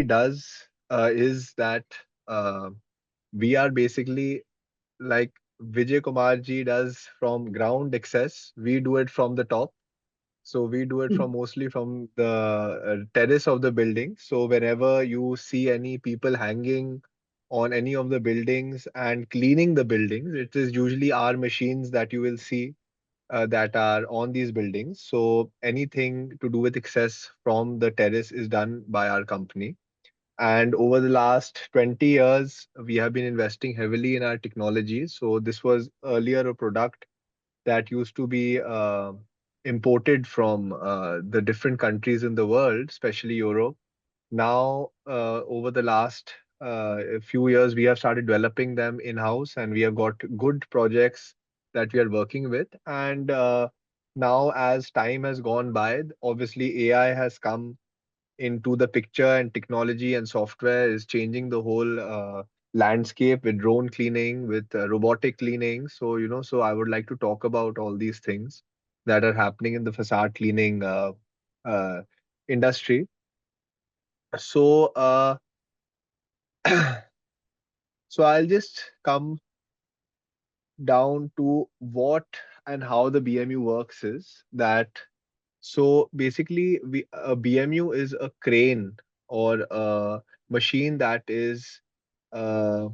basically does is that uh, we are basically like Vijay Kumar ji does from ground access. We do it from the top. So we do it from mostly from the terrace of the building. So whenever you see any people hanging on any of the buildings and cleaning the buildings, it is usually our machines that you will see that are on these buildings. So anything to do with access from the terrace is done by our company. And over the last 20 years, we have been investing heavily in our technology. So this was earlier a product that used to be imported from the different countries in the world, especially Europe. Now, over the last few years, we have started developing them in-house, and we have got good projects that we are working with. And now, as time has gone by, obviously AI has come into the picture, and technology and software is changing the whole landscape with drone cleaning, with robotic cleaning. So, so I would like to talk about all these things that are happening in the facade cleaning uh, industry. So, so I'll just come down to what and how the BMU works is that. So basically, a BMU is a crane or a machine that is uh,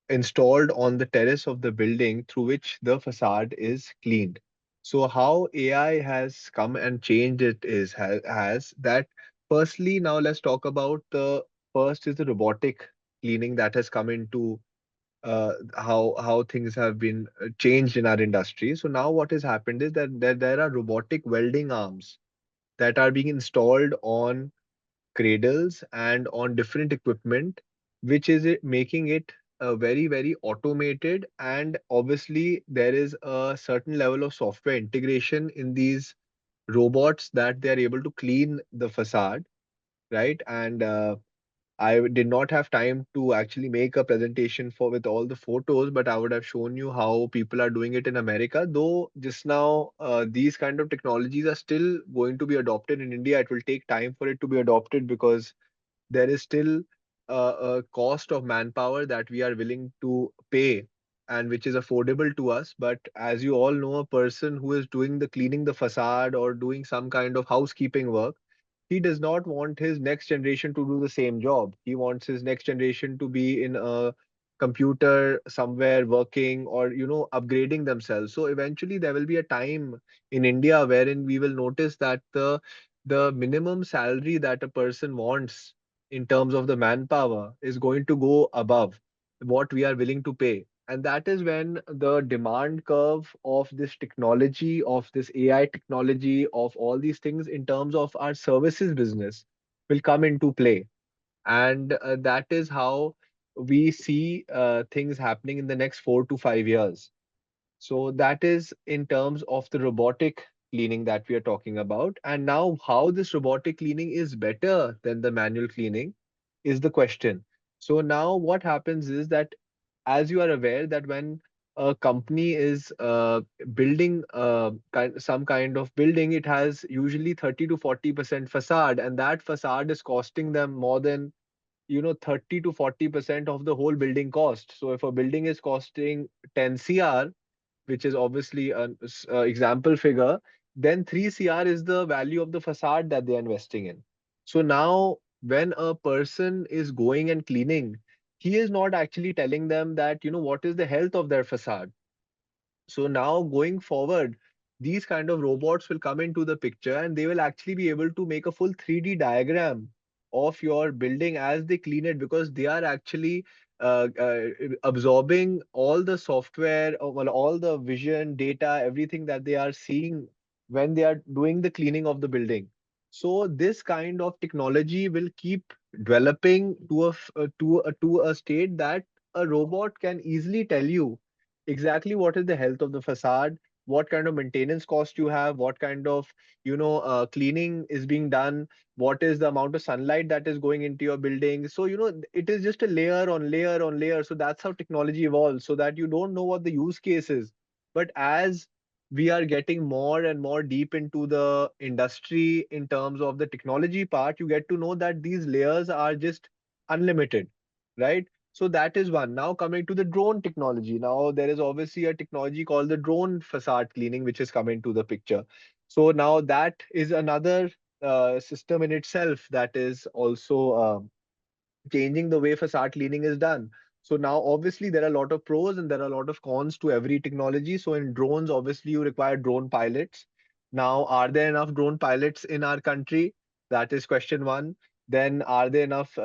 installed on the terrace of the building through which the facade is cleaned. So how AI has come and changed it is has that. Firstly, now let's talk about the first is the robotic cleaning that has come into how things have been changed in our industry. So now what has happened is that there are robotic welding arms that are being installed on cradles and on different equipment, which is making it very, very automated. And obviously, there is a certain level of software integration in these robots that they are able to clean the facade, right? And I did not have time to actually make a presentation for with all the photos, but I would have shown you how people are doing it in America. Though just now, these kind of technologies are still going to be adopted in India. It will take time for it to be adopted because there is still a cost of manpower that we are willing to pay and which is affordable to us. But as you all know, a person who is doing the cleaning the facade or doing some kind of housekeeping work, he does not want his next generation to do the same job. He wants his next generation to be in a computer somewhere working or upgrading themselves. So eventually there will be a time in India wherein we will notice that the minimum salary that a person wants in terms of the manpower is going to go above what we are willing to pay. And that is when the demand curve of this technology, of this AI technology, of all these things in terms of our services business will come into play. And that is how we see things happening in the next 4 to 5 years. So that is in terms of the robotic cleaning that we are talking about. And now, how this robotic cleaning is better than the manual cleaning is the question. So now what happens is that, as you are aware, that when a company is building some kind of building, it has usually 30 to 40% facade, and that facade is costing them more than 30 to 40% of the whole building cost. So if a building is costing 10 CR, which is obviously an example figure, then 3 CR is the value of the facade that they are investing in. So now, when a person is going and cleaning, he is not actually telling them that, what is the health of their facade. So now going forward, these kind of robots will come into the picture and they will actually be able to make a full 3D diagram of your building as they clean it because they are actually absorbing all the software, well, all the vision data, everything that they are seeing when they are doing the cleaning of the building. So this kind of technology will keep developing to a state that a robot can easily tell you exactly what is the health of the facade, what kind of maintenance cost you have, what kind of cleaning is being done, what is the amount of sunlight that is going into your building. So it is just a layer on layer on layer. So that's how technology evolves, so that you don't know what the use case is. But as we are getting more and more deep into the industry in terms of the technology part, you get to know that these layers are just unlimited, right? So that is one. Now coming to the drone technology. Now there is obviously a technology called the drone facade cleaning, which is coming to the picture. So now that is another system in itself that is also changing the way facade cleaning is done. So now obviously there are a lot of pros and there are a lot of cons to every technology. So in drones, obviously you require drone pilots. Now, are there enough drone pilots in our country? That is question one. Then are there enough,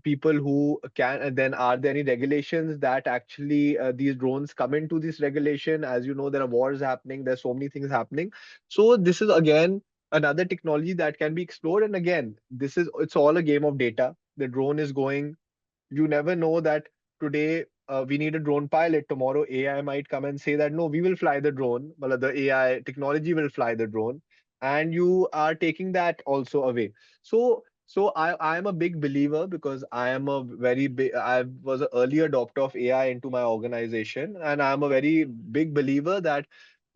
people who can, and then are there any regulations that actually these drones come into this regulation? As you know, there are wars happening, there's so many things happening. So this is again another technology that can be explored. And again, it's all a game of data. The drone is going, you never know that today we need a drone pilot. Tomorrow AI might come and say that no, we will fly the drone. Well, the AI technology will fly the drone, and you are taking that also away. So I am a big believer, because I am a very big, I was an early adopter of AI into my organization, and I am a very big believer that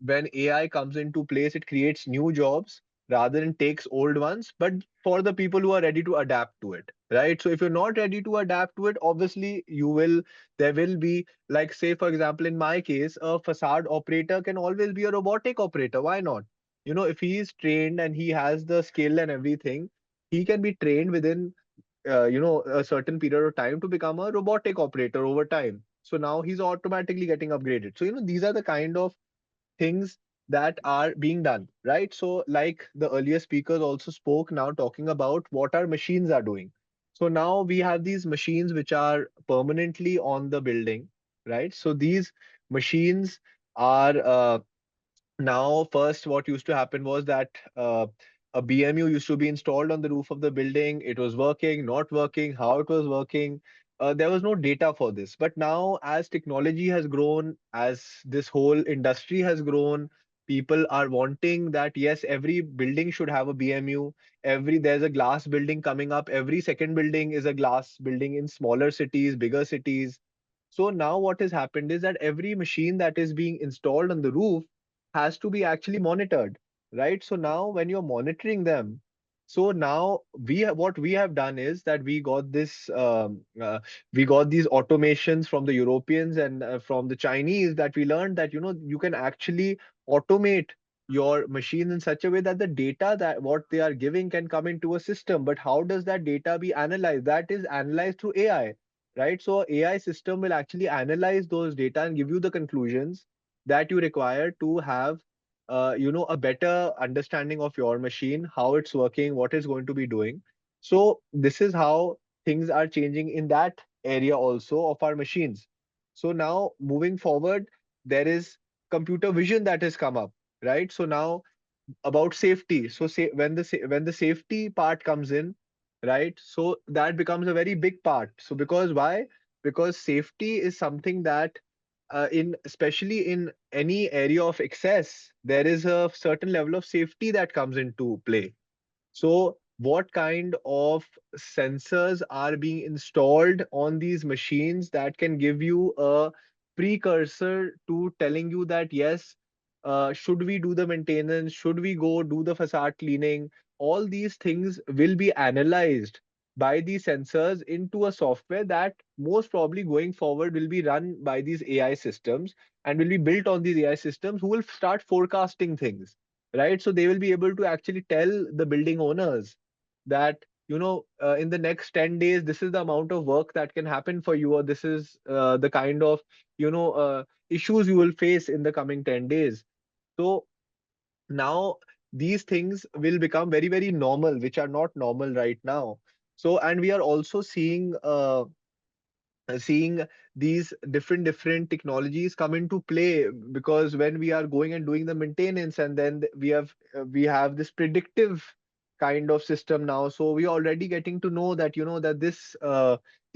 when AI comes into place, it creates new jobs rather than takes old ones, but for the people who are ready to adapt to it, right? So if you're not ready to adapt to it, obviously there will be, like, say, for example, in my case, a facade operator can always be a robotic operator. Why not? If he is trained and he has the skill and everything, he can be trained within, a certain period of time to become a robotic operator over time. So now he's automatically getting upgraded. So, these are the kind of things that are being done, right? So, like the earlier speakers also spoke, now talking about what our machines are doing. So now we have these machines which are permanently on the building, right? So these machines are now, first, what used to happen was that a BMU used to be installed on the roof of the building. It was working, not working, how it was working. There was no data for this. But now, as technology has grown, as this whole industry has grown, people are wanting that, yes, every building should have a BMU. There's a glass building coming up. Every second building is a glass building in smaller cities, bigger cities. So now what has happened is that every machine that is being installed on the roof has to be actually monitored, right? So now when you're monitoring them, so now what we have done is that we got these automations from the Europeans and from the Chinese, that we learned that you can actually automate your machine in such a way that the data that what they are giving can come into a system. But how does that data be analyzed? That is analyzed through AI, right? So AI system will actually analyze those data and give you the conclusions that you require to have, a better understanding of your machine, how it's working, what it's going to be doing. So this is how things are changing in that area also of our machines. So now moving forward, there is computer vision that has come up, right? So now about safety. So say when the safety part comes in, right? So that becomes a very big part. So because why? Because safety is something that in especially in any area of excess, there is a certain level of safety that comes into play. So, what kind of sensors are being installed on these machines that can give you a precursor to telling you that, yes, should we do the maintenance? Should we go do the facade cleaning? All these things will be analyzed by these sensors into a software that most probably going forward will be run by these AI systems and will be built on these AI systems who will start forecasting things, right? So they will be able to actually tell the building owners that, in the next 10 days, this is the amount of work that can happen for you, or this is the kind of, issues you will face in the coming 10 days. So now these things will become very, very normal, which are not normal right now. So, and we are also seeing these different technologies come into play, because when we are going and doing the maintenance, and then we have this predictive kind of system now, so we are already getting to know that that this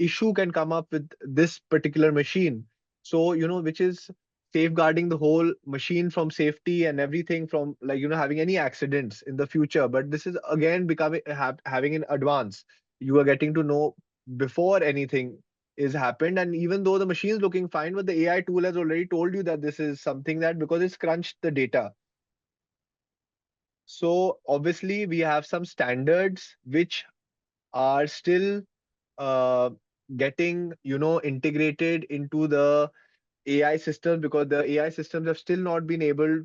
issue can come up with this particular machine, so which is safeguarding the whole machine from safety and everything, from, like, having any accidents in the future. But this is again becoming having an advance. You are getting to know before anything, is happened. And even though the machine is looking fine, but the AI tool has already told you that this is something that, because it's crunched the data. So obviously we have some standards which are still uh, getting, integrated into the AI systems, because the AI systems have still not been able,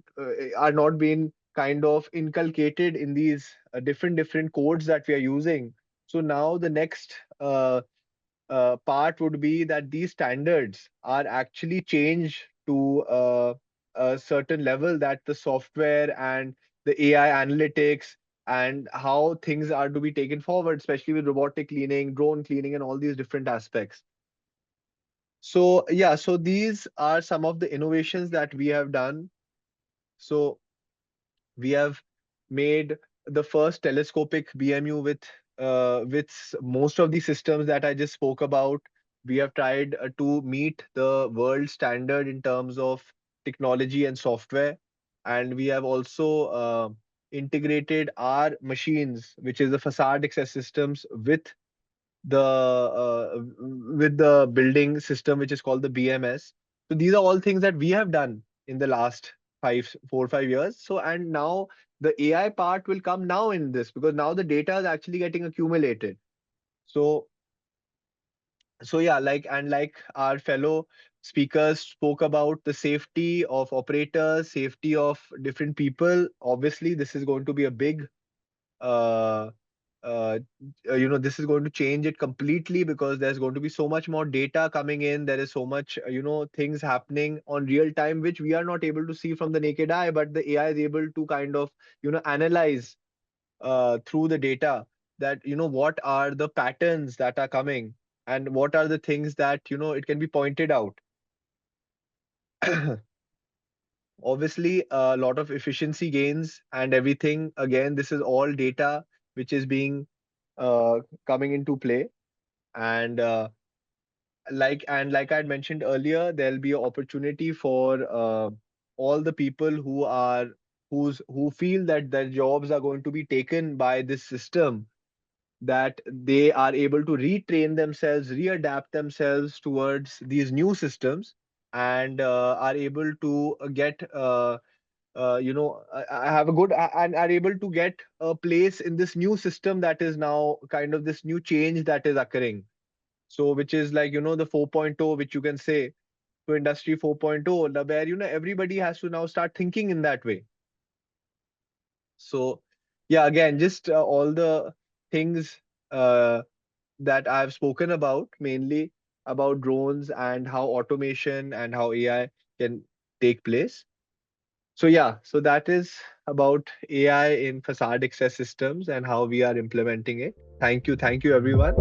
are not being kind of inculcated in these different codes that we are using. So now the next part would be that these standards are actually changed to a certain level, that the software and the AI analytics and how things are to be taken forward, especially with robotic cleaning, drone cleaning, and all these different aspects. So yeah, so these are some of the innovations that we have done. So we have made the first telescopic BMU with most of the systems that I just spoke about. We have tried to meet the world standard in terms of technology and software, and we have also integrated our machines, which is the facade access systems, with the building system, which is called the BMS. So these are all things that we have done in the last 4 or 5 years. So, and now the AI part will come now in this, because now the data is actually getting accumulated. So, so yeah, like our fellow speakers spoke about the safety of operators, safety of different people. Obviously, this is going to be a big uh, uh, this is going to change it completely, because there's going to be so much more data coming in. There is so much, things happening on real time, which we are not able to see from the naked eye, but the AI is able to kind of, analyze through the data, that, what are the patterns that are coming, and what are the things that, it can be pointed out. Obviously, a lot of efficiency gains and everything. Again, this is all data which is being coming into play. And like I had mentioned earlier, there'll be an opportunity for all the people who feel that their jobs are going to be taken by this system, that they are able to retrain themselves, readapt themselves towards these new systems, and are able to get I have a good and are able to get a place in this new system, that is now kind of this new change that is occurring. So which is like, the 4.0, which you can say, to industry 4.0, where, everybody has to now start thinking in that way. So yeah, again, just all the things uh, that I've spoken about, mainly about drones and how automation and how AI can take place. So yeah, so that is about AI in facade access systems and how we are implementing it. Thank you everyone.